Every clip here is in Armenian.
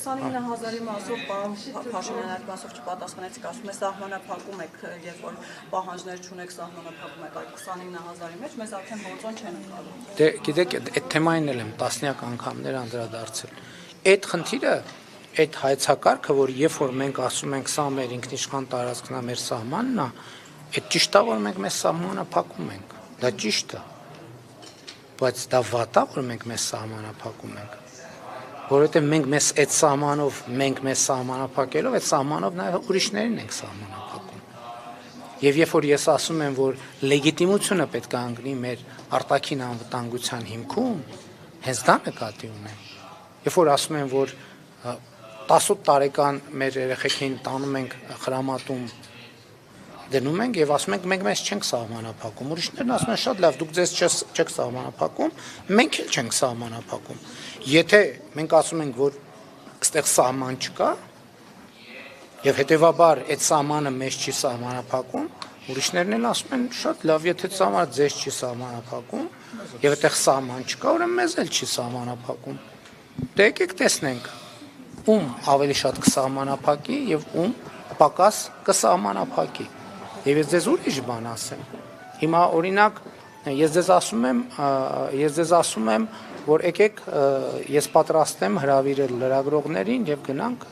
29,000-ի մասով Փաշինյանը այդ մասով չպատասխանեցիք, ասում է սահմանափակում եք, երբ որ պահանջներ չունեք, սահմանափակում եք այդ 29,000-ի մեջ, մեզ արդեն գործոն չեն ընկալում։ Դե գիտեք, այդ թեմային էլ եմ տասնյակ անգամներ անդրադարձել։ Այդ խնդիրը, այդ հայեցակարգը, որ երբ որ մենք ասում ենք սա մեր ինքնիշխան տարածքն է, մեր սահմանն է, այդ ճիշտ է, որ մենք մեզ սահմանափակում ենք։ Դա ճիշտ է։ Բայց դա վատ է, որ մենք մեզ սահմանափակում ենք։ Որովհետև մենք մեզ սահմանափակելով, այդ սահմանով նաև ուրիշներին ենք սահմանափակում։ Եվ երբ որ ես ասում եմ, որ լեգիտիմությունը պետք է ընկնի մեր արտաքին անվտանգության հիմքում, հենց դա նկատի ունեմ։ Երբ որ ասում եմ, որ 18 տարեկան մեր երեխեքին տանում ենք խրամատում դնում ենք եւ ասում ենք մենք մեզ չենք սահմանափակում, ուրիշներն ասում են շատ լավ, դուք ձեզ չեք սահմանափակում, մենք էլ չենք սահմանափակում։ Եթե մենք ասում ենք, որ այստեղ սահման չկա եւ հետեւաբար այդ սահմանը մեզ չի սահմանափակում, ուրիշներն էլ ասում են շատ լավ, եթե սահմանը ձեզ չի սահմանափակում եւ այդտեղ սահման չկա, ուրեմն մեզ էլ չի սահմանափակում։ Դե եկեք տեսնենք ում ավելի շատ կսահմանափակի եւ ում պակաս կսահմանափակի։ Եվ ես ձեզ ուրիշ բան ասեմ։ Հիմա օրինակ ես ձեզ ասում եմ, որ եկեք ես պատրաստ եմ հրավիրել լրագրողներին եւ գնանք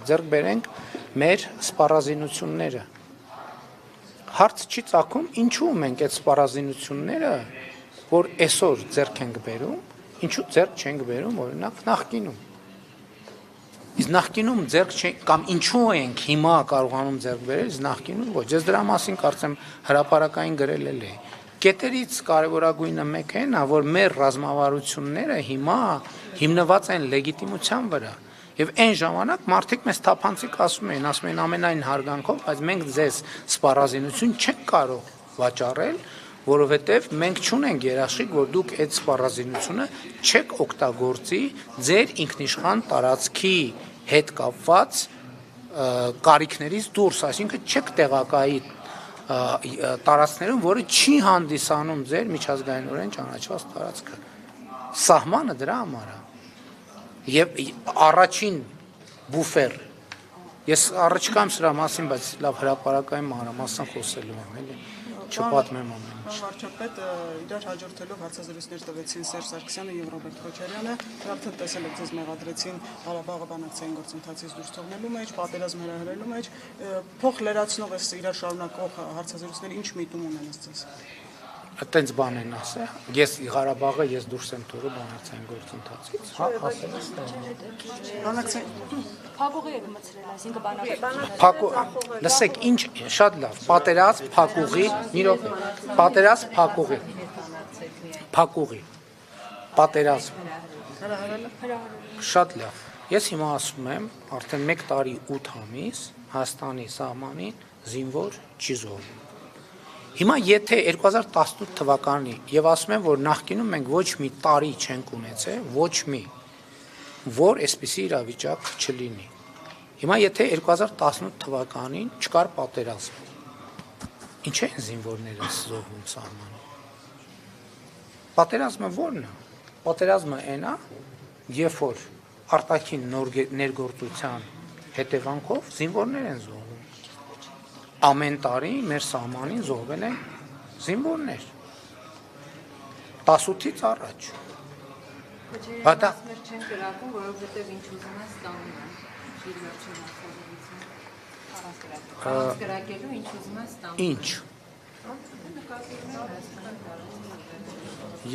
ձեռք բերենք մեր սպառազինությունները։ Հարց չի ծագում, ինչու մենք այդ սպառազինությունները, որ այսօր ձեռք ենք բերում, ինչու ձեռք չենք բերում օրինակ նախկինում։ Իսկ նախկինում ձեռք չենք կամ ինչու ենք հիմա կարողանում ձեռք բերել, իսկ նախկինում ոչ։ Ես դրա մասին կարծեմ հրապարակային գրել էի։ Կետերից կարևորագույնը մեկը այն է, որ մեր ռազմավարությունները հիմա հիմնված են լեգիտիմության վրա։ Եվ այն ժամանակ մարդիկ մեզ թափանցիկ ասում էին ամենայն հարգանքով, բայց մենք ձեզ սպառազինություն չենք կարող վաճառել, որովհետև մենք չունենք երաշխիք, որ դուք այդ սպառազինությունը չեք օգտագործի ձեր ինքնիշխան տարածքի հետ կապված կարիքներից դուրս, այսինքն չեք տեղակայի տարածքներում, որը չի հանդիսանում ձեր միջազգայինորեն ճանաչված տարածքը։ Սահմանը դրա համար է։ Եվ առաջին բուֆեր, ես առաջկայում սրա մասին, բայց լավ հրապարակային մանրամասն խոսելու եմ, էլի չպատմեմ ամեն ինչ։ Վարչապետ իրար հաջորդելով հարցազրույցներ տվեցին Սերժ Սարգսյանը եւ Ռոբերտ Քոչարյանը, արդեն տեսել եք ձեզ մեղադրեցին Ղարաբաղը բանակցային գործընթացից դուրս թողնելու մեջ, պատերազմ հրահրելու մեջ, փոխ լրացնող էս իրար շարունակող հարցազրույցները ինչ միտում ունեն ըստ Այդտենց բան են ասել, ես Ղարաբաղը ես դուրս եմ թողել բանակցային գործընթացից, հա, ասել եմ։ Բանակցային Փակուղի եք մցրել, այսինքն բանակցային։ Լսեք, ինչ շատ լավ, պատերազմ, փակուղի, մի րոպե, պատերազմ, փակուղի, պատերազմ, շատ լավ։ Ես հիմա ասում եմ, արդեն 1 տարի 8 ամիս Հայաստանի սահմանին զինվոր չի զոհվում։ Հիմա եթե 2018 թվականի եւ ասում եմ, որ նախկինում մենք ոչ մի տարի չենք ունեցել, ոչ մի, որ այսպիսի իրավիճակ չլինի։ Հիմա եթե 2018 թվականին չկար պատերազմ, ինչ են զինվորները զոհվում սահմանում։ Պատերազմը ո՞րն է։ Պատերազմը այն է, երբ որ արտաքին ներգործության հետևանքով զինվորներ են զոհվում։ Ամեն տարի մեր սահմանին զոհվել են զինվորներ 18-ից առաջ։ Բայց մեր չեն գրավում, որովհետև ինչ ուզում են ստանում են։ Իր վերջին հարցազրույցը առանց գրակելու ինչ ուզում են ստանում։ Ինչ։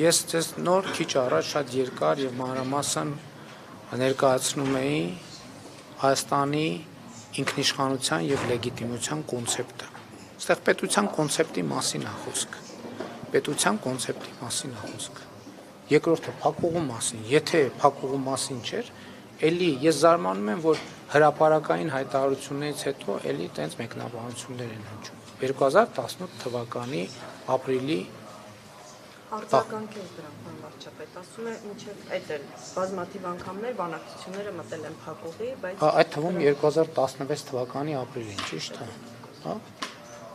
Ես ձեզ նոր քիչ առաջ շատ երկար եւ մանրամասն ներկայացնում էի Հայաստանի ինքնիշխանության եւ լեգիտիմության կոնցեպտը։ Այստեղ պետության կոնցեպտի մասին է խոսքը։ Պետության կոնցեպտի մասին է խոսքը։ Երկրորդը փակուղու մասին։ Եթե փակուղու մասին չէր, էլի ես զարմանում եմ, որ հրապարակային հայտարարություններից հետո էլի տենց մեկնաբանություններ են հնչում։ 2018 թվականի ապրիլի արձագանքել դրան բան վարչապետ, ասում է մինչև այդ էլ բազմաթիվ անգամներ բանակցությունները մտել են փակուղի, բայց այդ թվում 2016 թվականի ապրիլին, ճիշտ է, հա։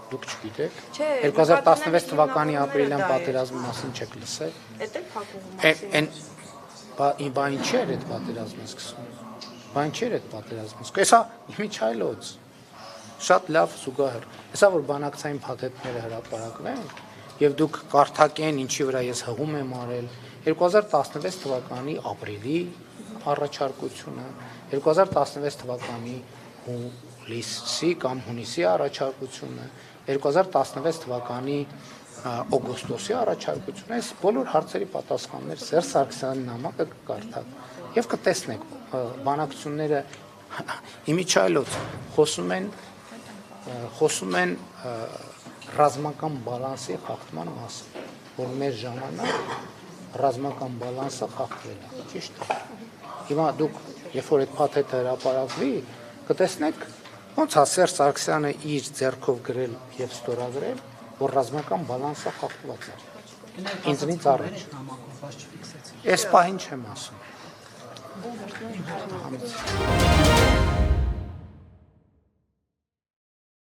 Դուք չգիտեք։ 2016 թվականի ապրիլյան պատերազմի մասին չեք լսել։ Էդ էլ փակուղու մասին։ Բա ինչի էր այդ պատերազմը սկսվում։ Բան չէր այդ պատերազմից։ Հեսա Միչայլոց շատ լավ զուգահեռ։ Հեսա որ բանակցային փաթեթները հրապարակվեն եւ դուք կարդակեն ինչի վրա ես հղում եմ արել 2016 թվականի ապրիլի առաջարկությունը 2016 թվականի հուլիսի կամ հունիսի առաջարկությունը 2016 թվականի օգոստոսի առաջարկությունը այս բոլոր հարցերի պատասխաններ Սերժ Սարգսյանի նամակը կկարդաք եւ կտեսնեք բանակցությունները իմիջայլոց խոսում են ռազմական բալանսի խախտման մասին, որ մեր ժամանակ ռազմական բալանսը խախտվել է, ճիշտ է։ Հիմա դուք, երբ որ այդ փաթեթը հրապարակվի, կտեսնեք ոնց է Սերժ Սարգսյանը իր ձեռքով գրել եւ ստորագրել, որ ռազմական բալանսը խախտված է։ Ինձնից առաջ։ Այս պահին չեմ ասում։